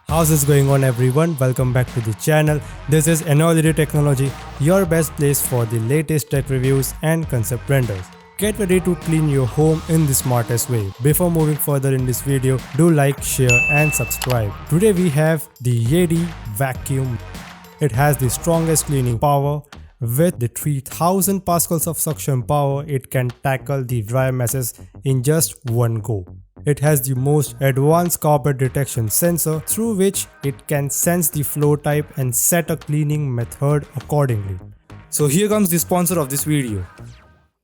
How's this going on, everyone? Welcome back to the channel. This is Enoylity Technology, your best place for the latest tech reviews and concept renders. Get ready to clean your home in the smartest way. Before moving further in this video, do like, share and subscribe. Today we have the Yeedi vacuum. It has the strongest cleaning power. With the 3000 pascals of suction power, it can tackle the dry messes in just one go. It has the most advanced carpet detection sensor through which it can sense the floor type and set a cleaning method accordingly. So here comes the sponsor of this video.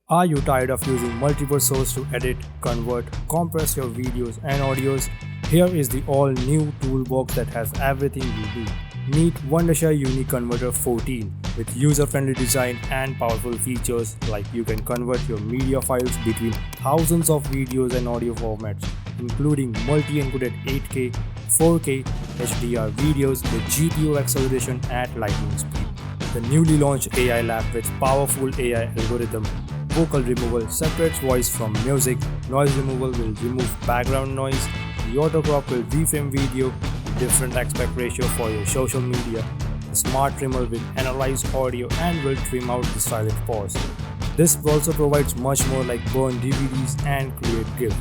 Are you tired of using multiple sources to edit, convert, compress your videos and audios? Here is the all-new toolbox that has everything you do. Meet Wondershare UniConverter 14 with user-friendly design and powerful features like you can convert your media files between thousands of videos and audio formats, including multi-encoded 8K, 4K, HDR videos with GPU acceleration at lightning speed. The newly launched AI lab with powerful AI algorithm, vocal removal separates voice from music, noise removal will remove background noise, the auto crop will reframe video, different aspect ratio for your social media. The smart trimmer will analyze audio and will trim out the silent pause. This also provides much more like burn DVDs and create GIF.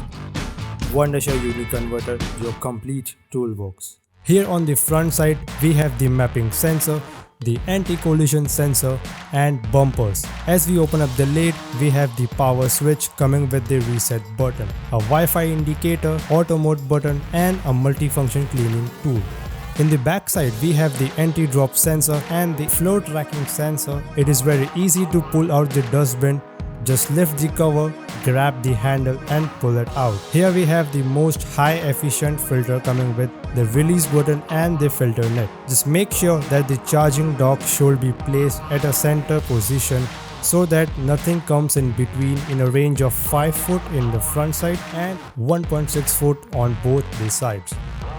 Wondershare UniConverter, your complete toolbox. Here on the front side, we have the mapping sensor, the anti-collision sensor and bumpers. As we open up the lid, we have the power switch coming with the reset button, a Wi-Fi indicator, auto mode button and a multifunction cleaning tool. In the back side, we have the anti-drop sensor and the floor tracking sensor. It is very easy to pull out the dustbin. Just lift the cover, grab the handle and pull it out. Here we have the most high efficient filter coming with the release button and the filter net. Just make sure that the charging dock should be placed at a center position so that nothing comes in between, in a range of 5 foot in the front side and 1.6 foot on both the sides.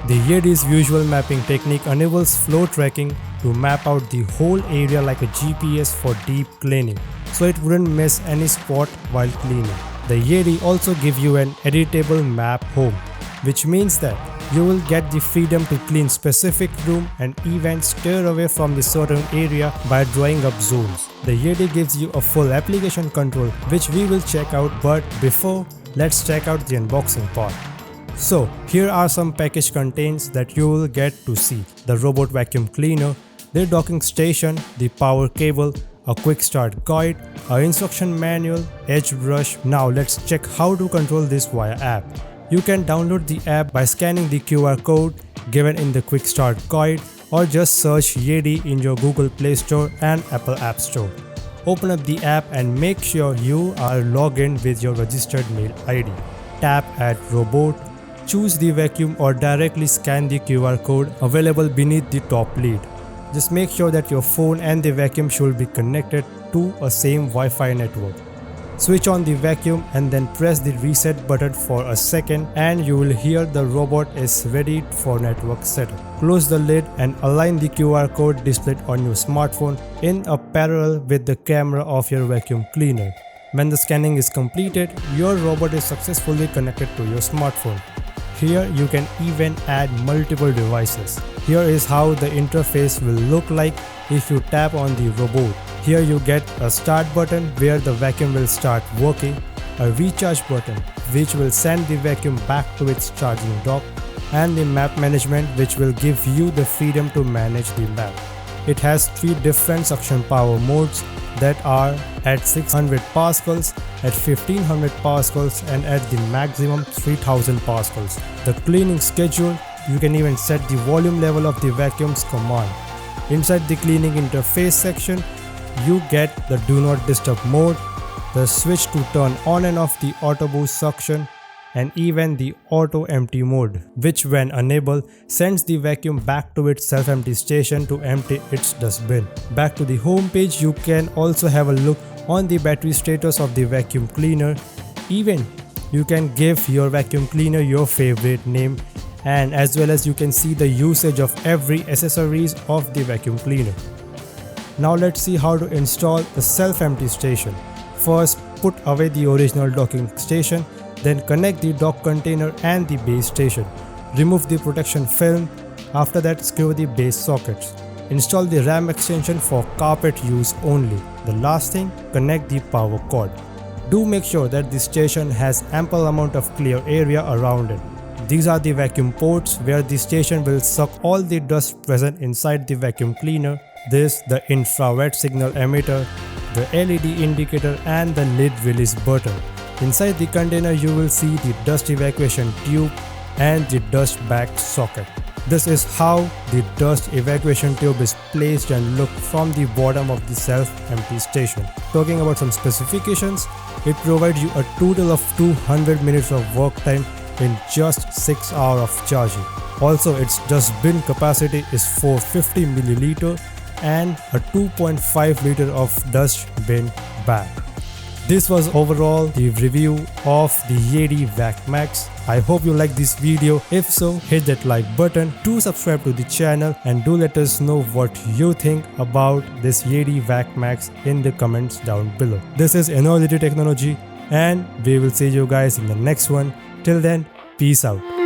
The Yeedi's visual mapping technique enables floor tracking to map out the whole area like a GPS for deep cleaning, so it wouldn't miss any spot while cleaning. The Yeedi also give you an editable map home, which means that you will get the freedom to clean specific room and even steer away from the certain area by drawing up zones. The Yeedi gives you a full application control, which we will check out, but before, let's check out the unboxing part. So here are some package contents that you will get to see: the robot vacuum cleaner, the docking station, the power cable, a quick start guide, an instruction manual, edge brush. Now let's check how to control this via app. You can download the app by scanning the QR code given in the quick start guide or just search Yeedi in your Google Play Store and Apple App Store. Open up the app and make sure you are logged in with your registered mail ID. Tap Add Robot. Choose the vacuum or directly scan the QR code available beneath the top lead. Just make sure that your phone and the vacuum should be connected to a same Wi-Fi network. Switch on the vacuum and then press the reset button for a second and you will hear the robot is ready for network setup. Close the lid and align the QR code displayed on your smartphone in a parallel with the camera of your vacuum cleaner. When the scanning is completed, your robot is successfully connected to your smartphone. Here you can even add multiple devices. Here is how the interface will look like if you tap on the robot. Here you get a start button where the vacuum will start working, a recharge button which will send the vacuum back to its charging dock, and the map management which will give you the freedom to manage the map. It has 3 different suction power modes that are at 600 pascals, at 1500 pascals and at the maximum 3000 pascals. The cleaning schedule, you can even set the volume level of the vacuum's command. Inside the cleaning interface section, you get the do not disturb mode, the switch to turn on and off the auto boost suction, and even the auto empty mode, which when enabled sends the vacuum back to its self-empty station to empty its dustbin. Back to the home page, you can also have a look on the battery status of the vacuum cleaner. Even you can give your vacuum cleaner your favorite name, and as well as you can see the usage of every accessories of the vacuum cleaner. Now let's see how to install the self-empty station. First, put away the original docking station, then connect the dock container and the base station. Remove the protection film. After that, screw the base sockets. Install the RAM extension for carpet use only. The last thing, connect the power cord. Do make sure that the station has ample amount of clear area around it. These are the vacuum ports where the station will suck all the dust present inside the vacuum cleaner. This, the infrared signal emitter, the LED indicator and the lid release button. Inside the container you will see the dust evacuation tube and the dust bag socket. This is how the dust evacuation tube is placed and look from the bottom of the self-empty station. Talking about some specifications, it provides you a total of 200 minutes of work time in just 6 hours of charging. Also, its dust bin capacity is 450 milliliter and a 2.5 liter of dust bin bag. This was overall the review of the Yeedi Vac Max. I hope you like this video. If so, hit that like button, do subscribe to the channel and do let us know what you think about this Yeedi Vac Max in the comments down below. This is Enoylity Technology and we will see you guys in the next one. Till then, peace out.